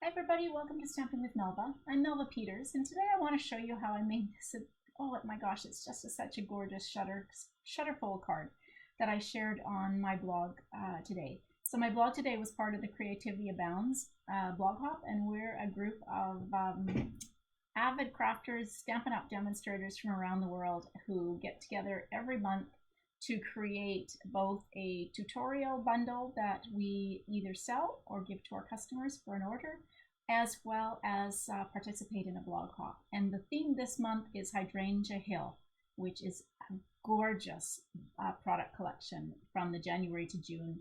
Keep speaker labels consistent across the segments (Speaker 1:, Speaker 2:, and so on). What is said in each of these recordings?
Speaker 1: Hi everybody, welcome to Stamping with Melva. I'm Melva Peters, and today I want to show you how I made this. Oh my gosh, it's just such a gorgeous shutter fold card that I shared on my blog today. So my blog today was part of the Creativity Abounds blog hop, and we're a group of avid crafters, Stampin' Up demonstrators from around the world who get together every month to create both a tutorial bundle that we either sell or give to our customers for an order, as well as participate in a blog hop. And the theme this month is Hydrangea Hill, which is a gorgeous product collection from the January to June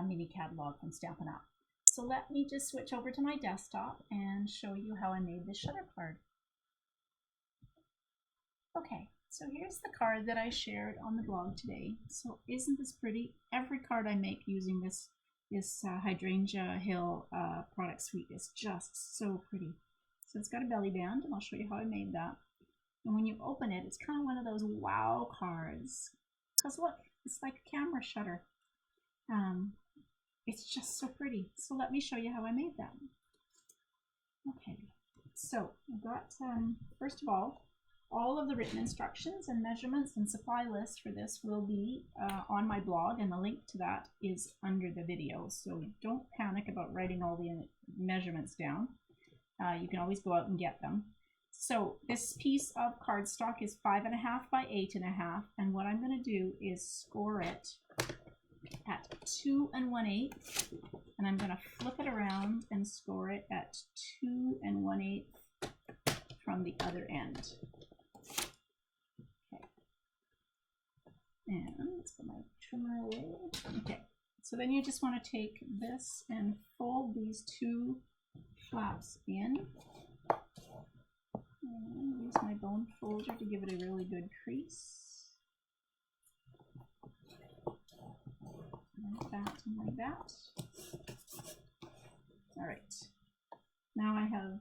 Speaker 1: mini catalog from Stampin' Up. So let me just switch over to my desktop and show you how I made this shutter card. Okay, so here's the card that I shared on the blog today. So isn't this pretty? Every card I make using this Hydrangea Hill product suite is just so pretty. So it's got a belly band, and I'll show you how I made that. And when you open it, it's kind of one of those wow cards. Because look, it's like a camera shutter. It's just so pretty. So let me show you how I made that. Okay, so I've got, first of all of the written instructions and measurements and supply list for this will be on my blog, and the link to that is under the video. So don't panic about writing all the measurements down. You can always go out and get them. So this piece of cardstock is 5.5 by 8.5, and what I'm going to do is score it at 2 1/8, and I'm going to flip it around and score it at 2 1/8 from the other end. And let's put my trimmer away. Okay, so then you just want to take this and fold these two flaps in. And use my bone folder to give it a really good crease. Like that and like that. All right. Now I have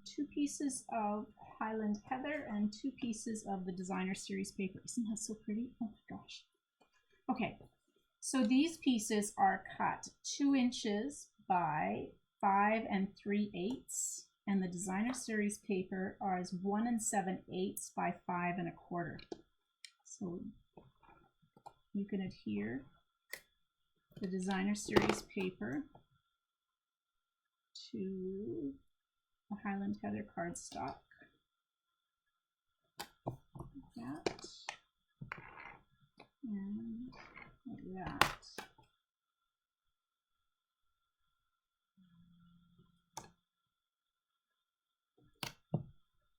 Speaker 1: 2 pieces of Highland Heather and 2 pieces of the Designer Series paper. Isn't that so pretty? Oh my gosh. Okay, so these pieces are cut 2 inches by 5 3/8, and the Designer Series paper is 1 7/8 by 5 1/4. So you can adhere the Designer Series paper to the Highland Heather cardstock. Like that. And like that.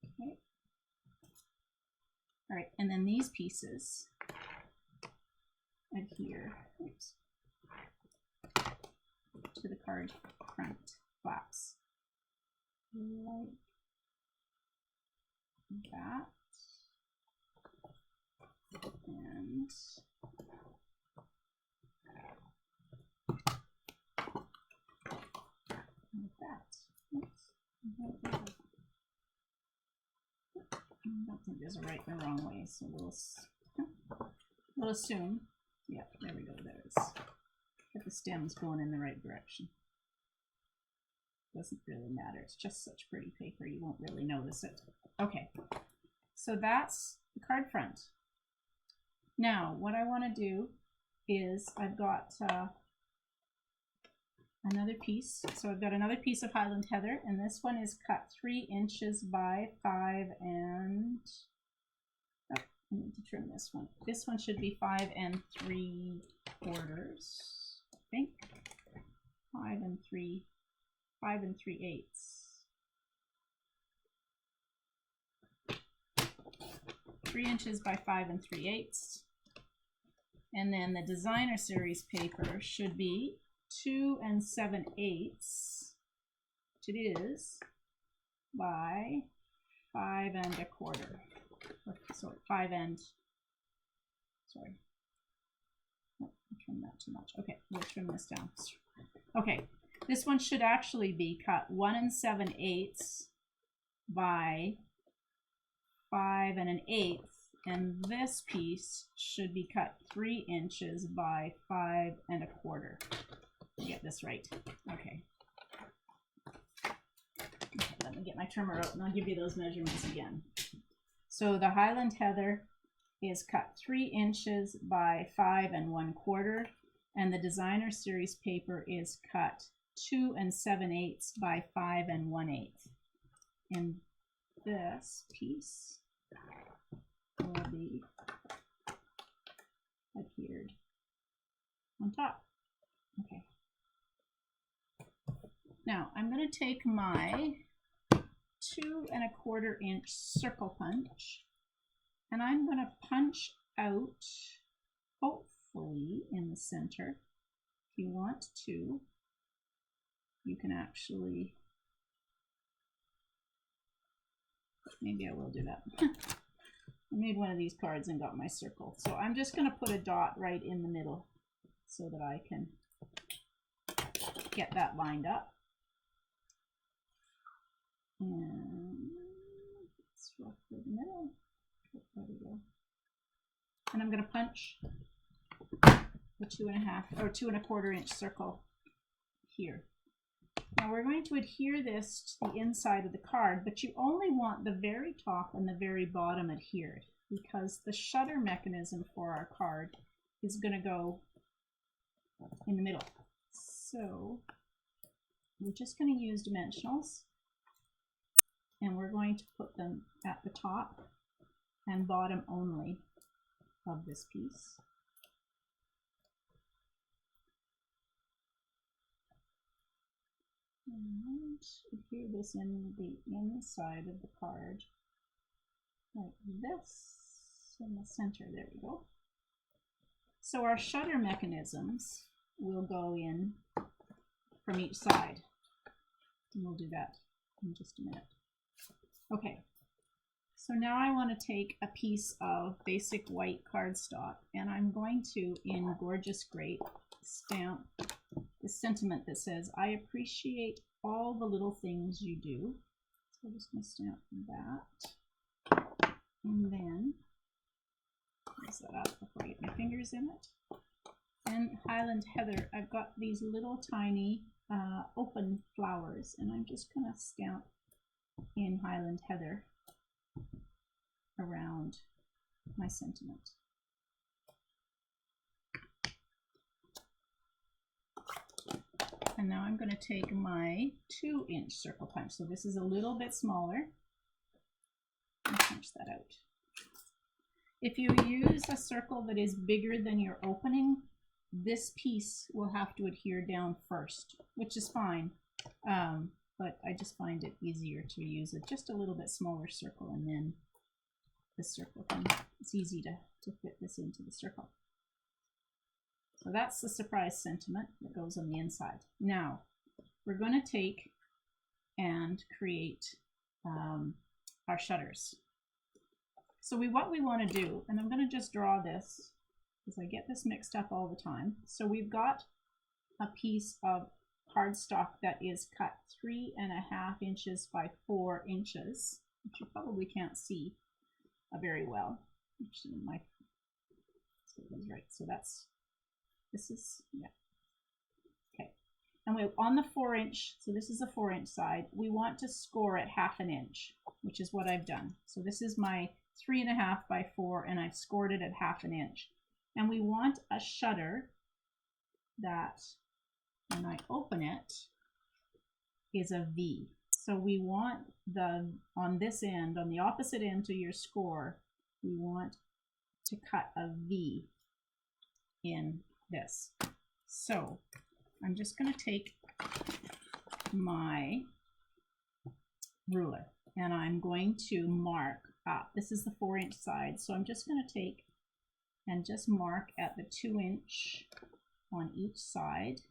Speaker 1: Okay. All right, and then these pieces adhere to the card front flaps. Like that. And like that. Oops. I don't think there's a right and a wrong way, so we'll assume. Yeah, there we go. There's. Get the stems going in the right direction. Doesn't really matter. It's just such pretty paper, you won't really notice it. Okay, so that's the card front. Now, what I want to do is I've got another piece. So I've got another piece of Highland Heather, and this one is cut 3 inches by 5 and... Oh, I need to trim this one. This one should be 5 3/4, I think. 5 3/8. 3 inches by 5 3/8. And then the Designer Series paper should be 2 7/8, which it is, by 5 1/4. Sorry, 5 and, sorry. Oh, I trimmed that too much. Okay, we'll trim this down. Okay, this one should actually be cut 1 7/8 by 5 1/8, and this piece should be cut 3 inches by 5 1/4. Get this right. Okay. get my trimmer out and I'll give you those measurements again. So the Highland Heather is cut 3 inches by 5 1/4, and the Designer Series paper is cut 2 7/8 by 5 1/8. And this piece will be adhered on top. Okay. Now I'm going to take my 2 1/4 inch circle punch, and I'm going to punch out, hopefully in the center. If you want to, you can actually, maybe I will do that. I made one of these cards and got my circle. So I'm just going to put a dot right in the middle so that I can get that lined up. And it's roughly the middle. There we go. And I'm going to punch the 2 1/4 inch circle here. Now we're going to adhere this to the inside of the card, but you only want the very top and the very bottom adhered, because the shutter mechanism for our card is going to go in the middle. So we're just going to use dimensionals, and we're going to put them at the top and bottom only of this piece. And adhere this in the inside of the card like this in the center. There we go. So our shutter mechanisms will go in from each side, and we'll do that in just a minute. Okay, so now I want to take a piece of basic white cardstock, and I'm going to, in Gorgeous Grape, stamp the sentiment that says, "I appreciate all the little things you do." So I'm just going to stamp that, and then close that up before I get my fingers in it. And Highland Heather, I've got these little tiny open flowers, and I'm just going to stamp in Highland Heather around my sentiment. And now I'm going to take my 2 inch circle punch. So this is a little bit smaller. And punch that out. If you use a circle that is bigger than your opening, this piece will have to adhere down first, which is fine. But I just find it easier to use just a little bit smaller circle, and then the circle it's easy to fit this into the circle. So that's the surprise sentiment that goes on the inside. Now we're going to take and create our shutters. So what we want to do, and I'm going to just draw this because I get this mixed up all the time. So we've got a piece of cardstock that is cut 3.5 inches by 4 inches, which you probably can't see very well. Actually, so it was right. So this is, yeah. Okay. And we're on the 4 inch, so this is a 4 inch side. We want to score at 1/2 inch, which is what I've done. So this is my 3.5 by 4, and I've scored it at 1/2 inch. And we want a shutter that, when I open it, is a V. So we want on this end, on the opposite end to your score, we want to cut a V in this. So I'm just going to take my ruler, and I'm going to mark up. This is the 4 inch side, so I'm just going to take and just mark at the 2 inch on each side.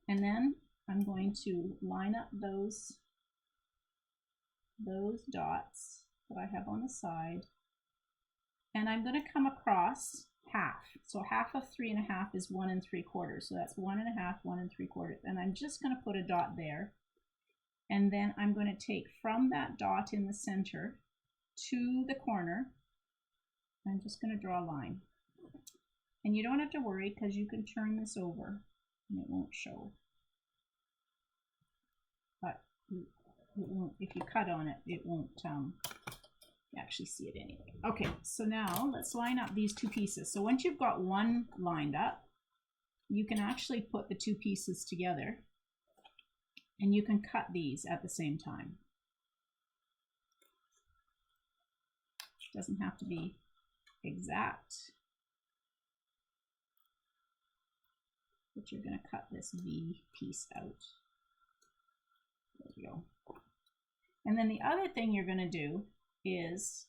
Speaker 1: And then I'm going to line up those dots that I have on the side, and I'm going to come across half. So half of 3.5 is 1 3/4. So that's 1.5, 1 3/4. And I'm just going to put a dot there. And then I'm going to take from that dot in the center to the corner. I'm just going to draw a line. And you don't have to worry, because you can turn this over and it won't show. if you cut on it, it won't actually see it anyway. Okay, so now let's line up these two pieces. So once you've got one lined up, you can actually put the two pieces together and you can cut these at the same time. It doesn't have to be exact, but you're going to cut this V piece out. There we go. And then the other thing you're going to do is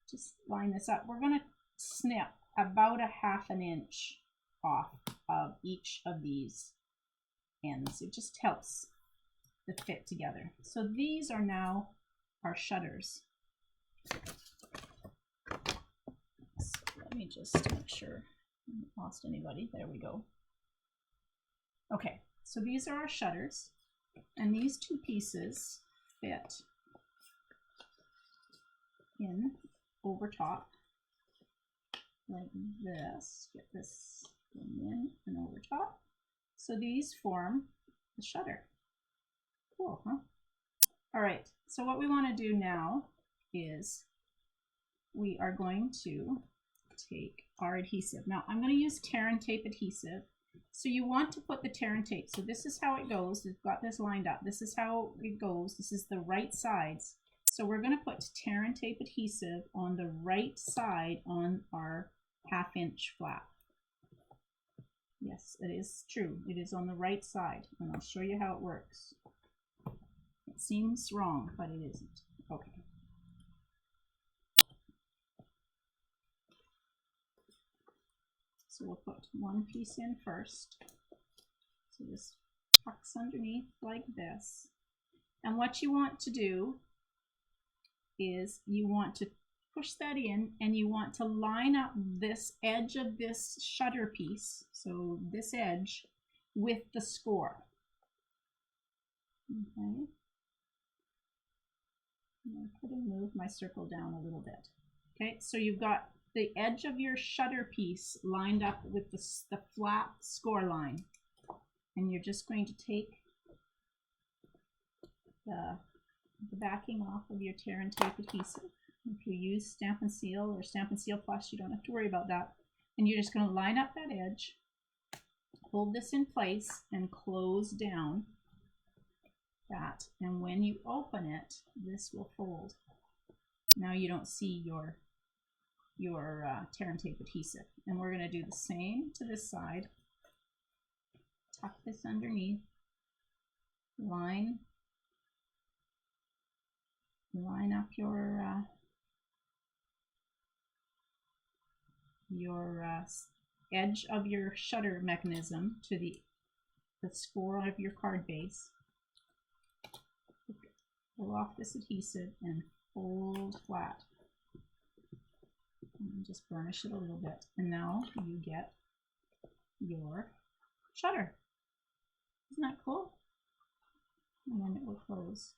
Speaker 1: just line this up. We're going to snip about a ½ inch off of each of these ends. It just helps the fit together. So these are now our shutters. So let me just make sure I haven't lost anybody. There we go. Okay, so these are our shutters, and these two pieces fit in over top like this. Get this in and over top. So these form the shutter. Cool, huh? All right, so what we want to do now is we are going to take our adhesive. Now I'm going to use tear and tape adhesive. So you want to put the tear and tape. So this is how it goes. We've got this lined up. This is how it goes. This is the right sides. So we're going to put tear and tape adhesive on the right side on our ½ inch flap. Yes, it is true. It is on the right side, and I'll show you how it works. It seems wrong, but it isn't. Okay. So we'll put one piece in first. So this tucks underneath like this. And what you want to do is you want to push that in, and you want to line up this edge of this shutter piece, so this edge, with the score. Okay. I'm going to move my circle down a little bit. Okay, so you've got the edge of your shutter piece lined up with the flat score line, and you're just going to take the backing off of your tear and tape adhesive. If you use Stampin' Seal or Stampin' Seal Plus, you don't have to worry about that. And you're just going to line up that edge, hold this in place, and close down that. And when you open it, this will fold. Now you don't see your tear and tape adhesive. And we're going to do the same to this side. Tuck this underneath, line up your edge of your shutter mechanism to the score of your card base. Pull off this adhesive and fold flat. And just burnish it a little bit. And now you get your shutter. Isn't that cool? And then it will close.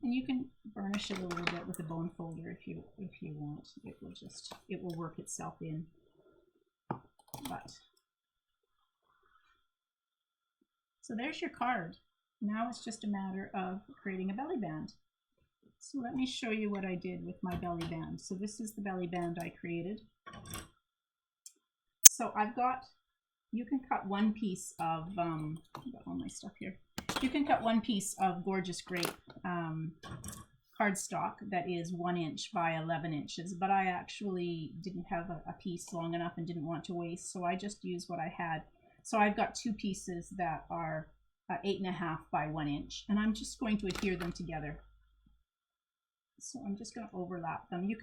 Speaker 1: And you can burnish it a little bit with a bone folder if you want. It will work itself in. But so there's your card. Now it's just a matter of creating a belly band. So let me show you what I did with my belly band. So this is the belly band I created. So you can cut one piece of I've got all my stuff here. You can cut one piece of Gorgeous Grape cardstock that is 1 inch by 11 inches, but I actually didn't have a piece long enough and didn't want to waste, so I just used what I had. So I've got two pieces that are 8.5 by 1 inch, and I'm just going to adhere them together. So I'm just going to overlap them. I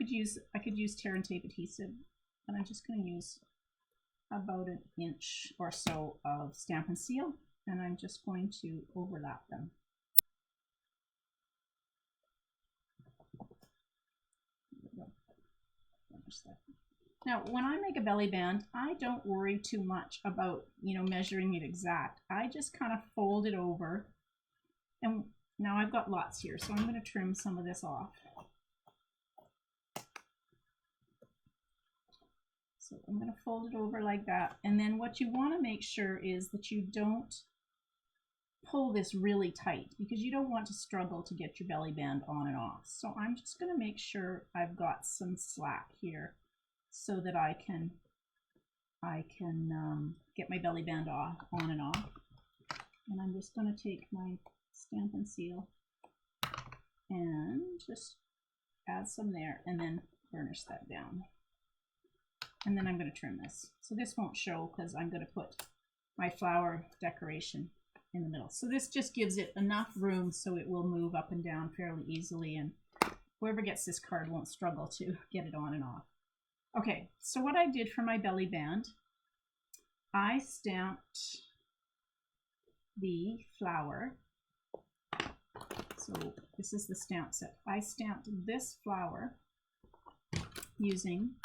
Speaker 1: could use tear and tape adhesive, and I'm just going to use about 1 inch or so of Stampin' Seal, and I'm just going to overlap them. Now, when I make a belly band, I don't worry too much about, measuring it exact. I just kind of fold it over, and now I've got lots here, so I'm going to trim some of this off. So I'm going to fold it over like that, and then what you want to make sure is that you don't pull this really tight because you don't want to struggle to get your belly band on and off. So I'm just going to make sure I've got some slack here so that I can get my belly band on and off. And I'm just going to take my Stampin' Seal and just add some there and then burnish that down. And then I'm going to trim this. So this won't show because I'm going to put my flower decoration in the middle. So this just gives it enough room so it will move up and down fairly easily, and whoever gets this card won't struggle to get it on and off. Okay, so what I did for my belly band, I stamped the flower. So this is the stamp set. I stamped this flower using,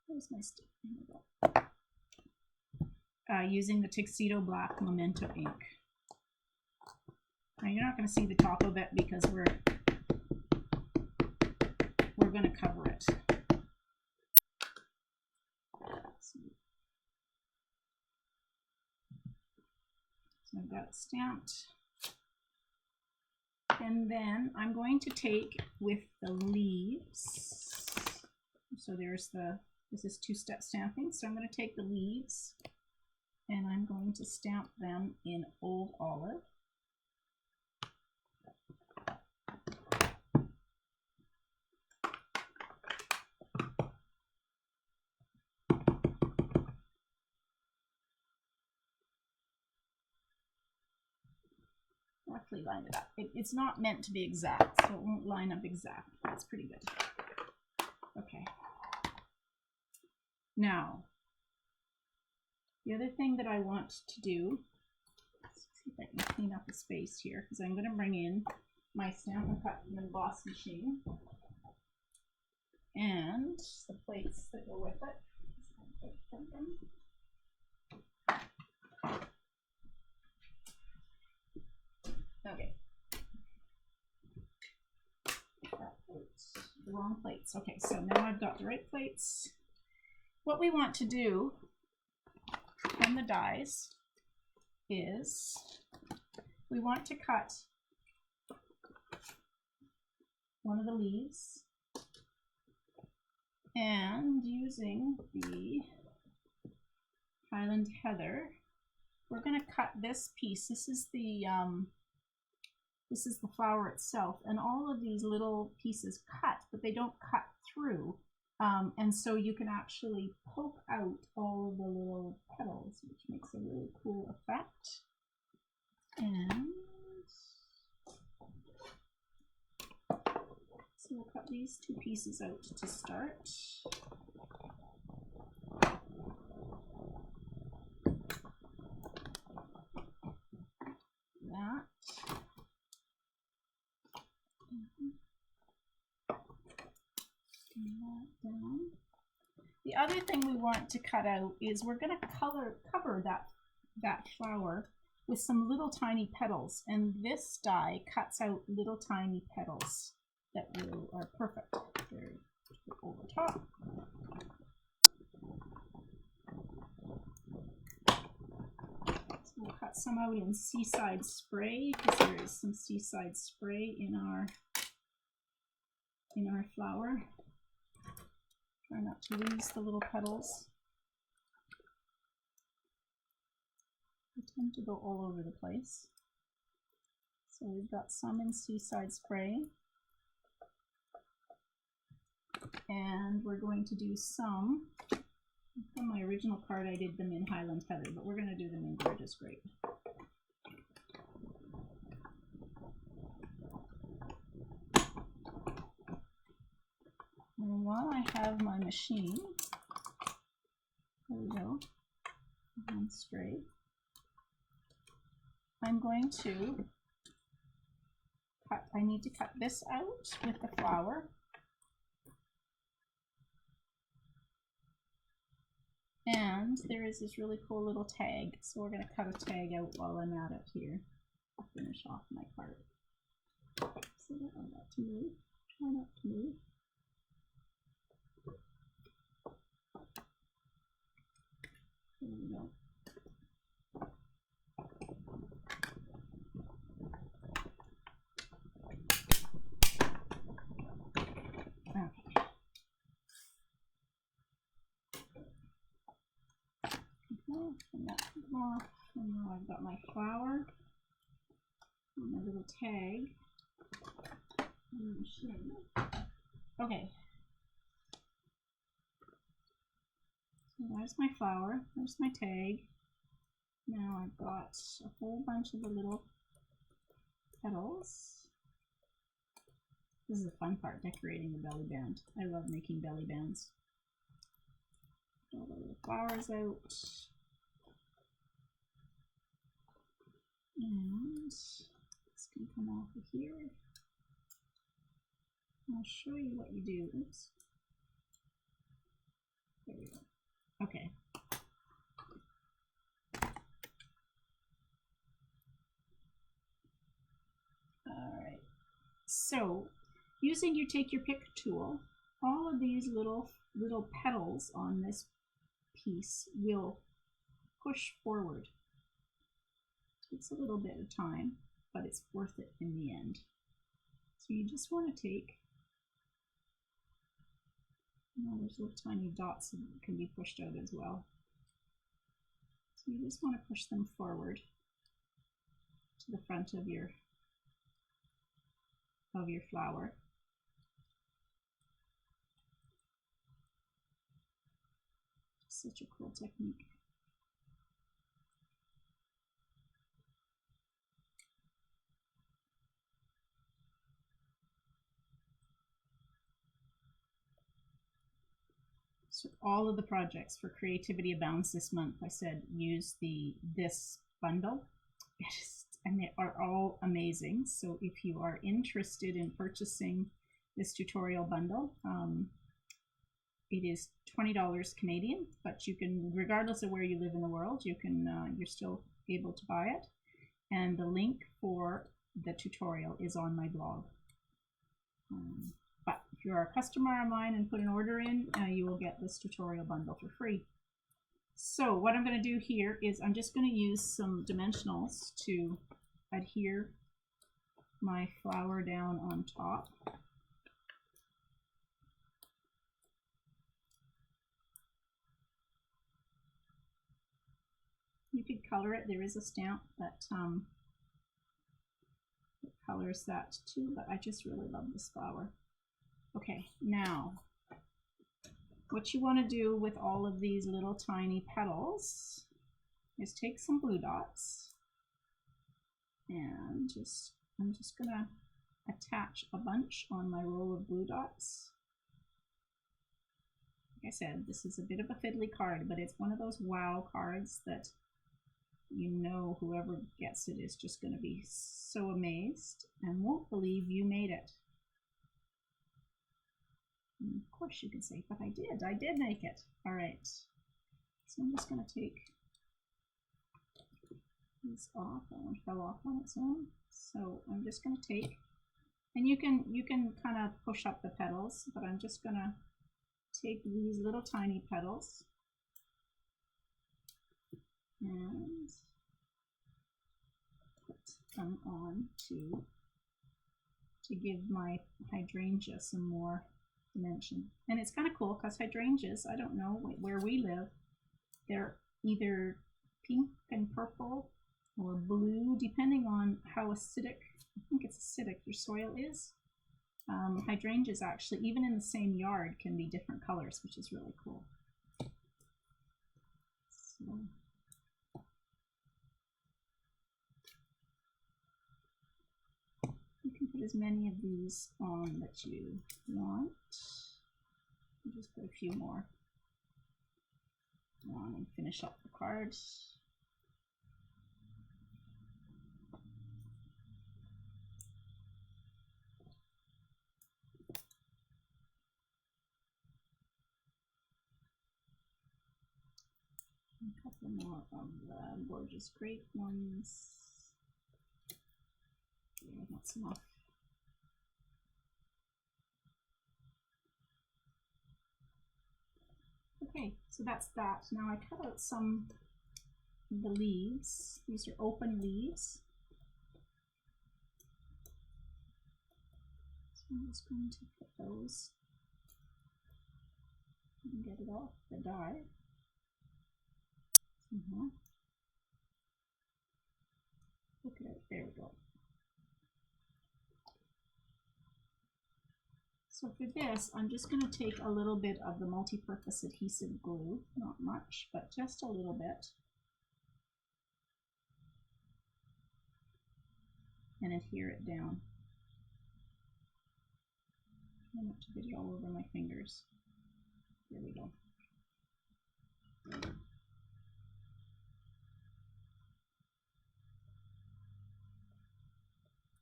Speaker 1: where's my stick? Using the Tuxedo Black Memento ink. Now you're not going to see the top of it because we're going to cover it. So I've got it stamped. And then I'm going to take with the leaves. So there's this is two-step stamping. So I'm going to take the leaves and I'm going to stamp them in Old Olive. Roughly line it up. It's not meant to be exact, so it won't line up exact. That's pretty good. Okay. Now, the other thing that I want to do, let's see if I can clean up the space here, because I'm going to bring in my Stampin' Cut and Emboss machine and the plates that go with it. Okay. The wrong plates. Okay, so now I've got the right plates. What we want to do from the dies is we want to cut one of the leaves, and using the Highland Heather, we're going to cut this piece. This is the flower itself, and all of these little pieces cut, but they don't cut through. And so you can actually poke out all the little petals, which makes a really cool effect. And so we'll cut these two pieces out to start. That. Down. The other thing we want to cut out is we're going to cover that flower with some little tiny petals, and this die cuts out little tiny petals that are perfect. They're over top. So we'll cut some out in Seaside Spray because there is some Seaside Spray in our flower. Try not to lose the little petals. They tend to go all over the place. So we've got some in Seaside Spray. And we're going to do some, on my original card I did them in Highland Heather, but we're going to do them in Gorgeous Grape. And while I have my machine, there we go, and straight, I'm going to cut, I need to cut this out with the flower. And there is this really cool little tag, so we're going to cut a tag out while I'm at it here. I'll finish off my part. So I don't want that to move. Try not to move. There we go. And that come off. And now I've got my flower and my little tag. Okay. So there's my flower. There's my tag. Now I've got a whole bunch of the little petals. This is the fun part, decorating the belly band. I love making belly bands. All the little flowers out. And this can come off of here. I'll show you what you do. Oops. There we go. Okay. Alright. So, you take your pick tool, all of these little petals on this piece will push forward. Takes a little bit of time, but it's worth it in the end. So you just want to take, there's little tiny dots that can be pushed out as well. So you just want to push them forward to the front of your flower. Such a cool technique. So all of the projects for Creativity Abounds this month, I said use this bundle. And they are all amazing. So if you are interested in purchasing this tutorial bundle, it is $20 Canadian, but you can, regardless of where you live in the world, you can you're still able to buy it. And the link for the tutorial is on my blog. But if you're a customer of mine and put an order in, you will get this tutorial bundle for free. So what I'm going to do here is I'm just going to use some dimensionals to adhere my flower down on top. You could color it. There is a stamp that colors that too, but I just really love this flower. Okay, now what you want to do with all of these little tiny petals is take some blue dots and I'm just gonna attach a bunch on my roll of blue dots. Like I said, this is a bit of a fiddly card, but it's one of those wow cards that you know whoever gets it is just going to be so amazed and won't believe you made it. And of course you can say, but I did make it. All right, so I'm just going to take this off. That one fell off on its own. So I'm just going to take, and you can kind of push up the petals, but I'm just going to take these little tiny petals and put them on to give my hydrangea some more dimension. And it's kind of cool because hydrangeas, I don't know where we live, they're either pink and purple or blue depending on how acidic, I think it's acidic, your soil is. Hydrangeas actually, even in the same yard, can be different colors, which is really cool. So, you can put as many of these on that you want. I'll just put a few more on and finish up the card. A couple more of the gorgeous grape ones. Yeah, that's enough. Okay, so that's that. Now I cut out some of the leaves. These are open leaves. So I'm just going to put those and get it off the die. Look at it, there we go. So for this, I'm just going to take a little bit of the multi-purpose adhesive glue, not much, but just a little bit, and adhere it down. Try not to get it all over my fingers. There we go.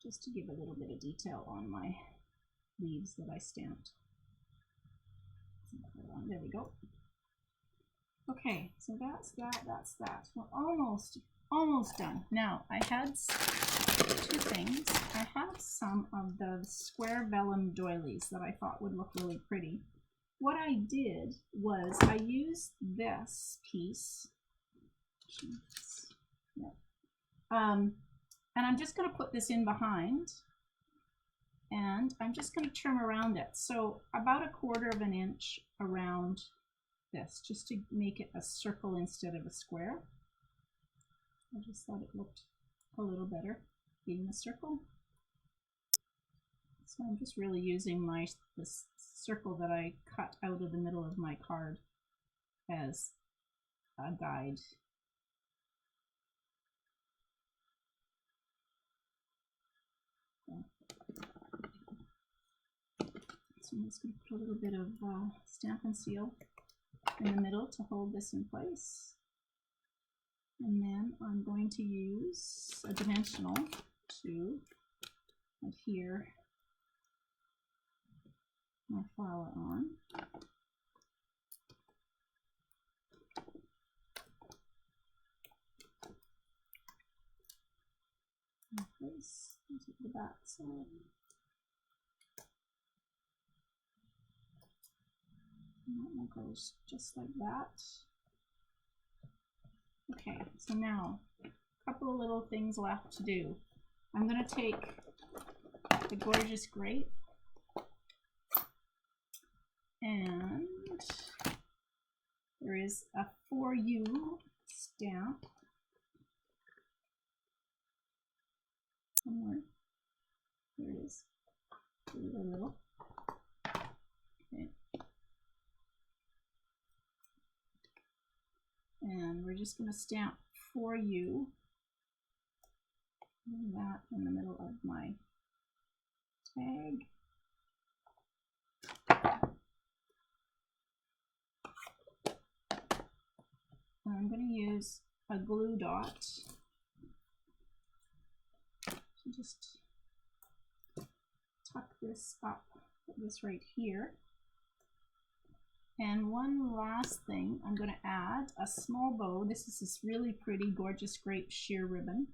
Speaker 1: Just to give a little bit of detail on my leaves that I stamped. There we go. Okay, so that's that. We're almost done. Now, I had two things. I have some of the square vellum doilies that I thought would look really pretty. What I did was I used this piece. And I'm just going to put this in behind, and I'm just going to trim around it. So about 1/4 of an inch around this, just to make it a circle instead of a square. I just thought it looked a little better being a circle. So I'm just really using this circle that I cut out of the middle of my card as a guide. So I'm just going to put a little bit of Stampin' Seal in the middle to hold this in place. And then I'm going to use a dimensional to adhere my flower on. Place into the back side. And that one goes just like that. Okay, so now a couple of little things left to do. I'm going to take the gorgeous grape and there is a For You stamp somewhere. There it is. A little. Okay. And we're just going to stamp For You. And that in the middle of my tag. And I'm going to use a glue dot to just tuck this up, put this right here. And one last thing, I'm going to add a small bow. This is this really pretty, gorgeous grape sheer ribbon.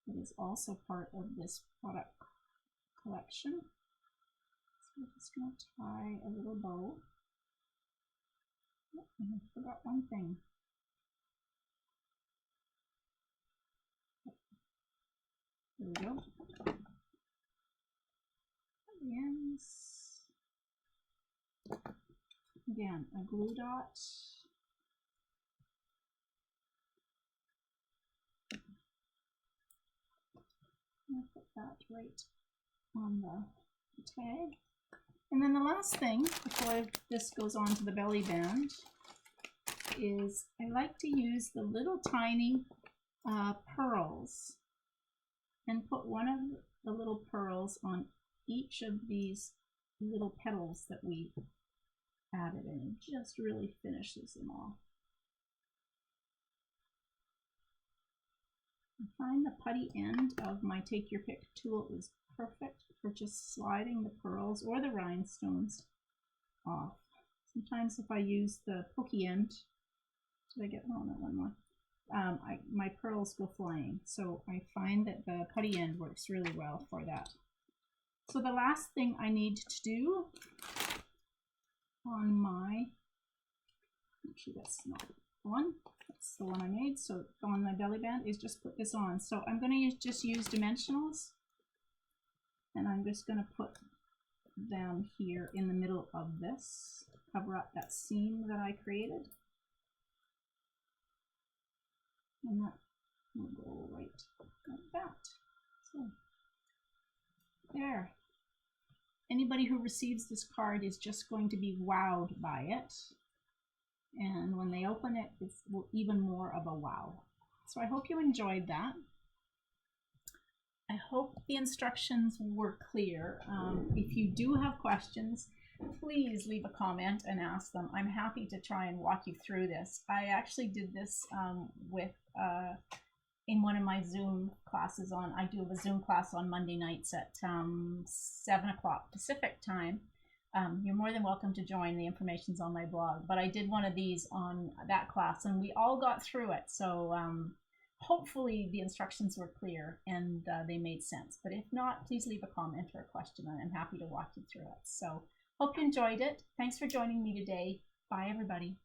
Speaker 1: It is also part of this product collection. So I'm just going to tie a little bow. Oh, I forgot one thing. There we go. The ends. Again, a glue dot. I'll put that right on the tag. And then the last thing, before this goes on to the belly band, is I like to use the little tiny pearls and put one of the little pearls on each of these little petals that we added, and it just really finishes them off. I find the putty end of my Take Your Pick tool is perfect for just sliding the pearls or the rhinestones off. Sometimes if I use the pokey end, did I get on that one more? My pearls go flying, so I find that the putty end works really well for that. So the last thing I need to do on my, actually that's not one, that's the one I made, so on my belly band is just put this on. So I'm going to just use dimensionals, and I'm just going to put them here in the middle of this, cover up that seam that I created. And that will go right like that. So there. Anybody who receives this card is just going to be wowed by it. And when they open it, it's even more of a wow. So I hope you enjoyed that. I hope the instructions were clear. If you do have questions, please leave a comment and ask them. I'm happy to try and walk you through this. I actually did this in one of my Zoom classes I do a Zoom class on Monday nights at 7 o'clock Pacific time. You're more than welcome to join. The information's on my blog. But I did one of these on that class, and we all got through it. So hopefully the instructions were clear and they made sense. But if not, please leave a comment or a question, and I'm happy to walk you through it. So hope you enjoyed it. Thanks for joining me today. Bye, everybody.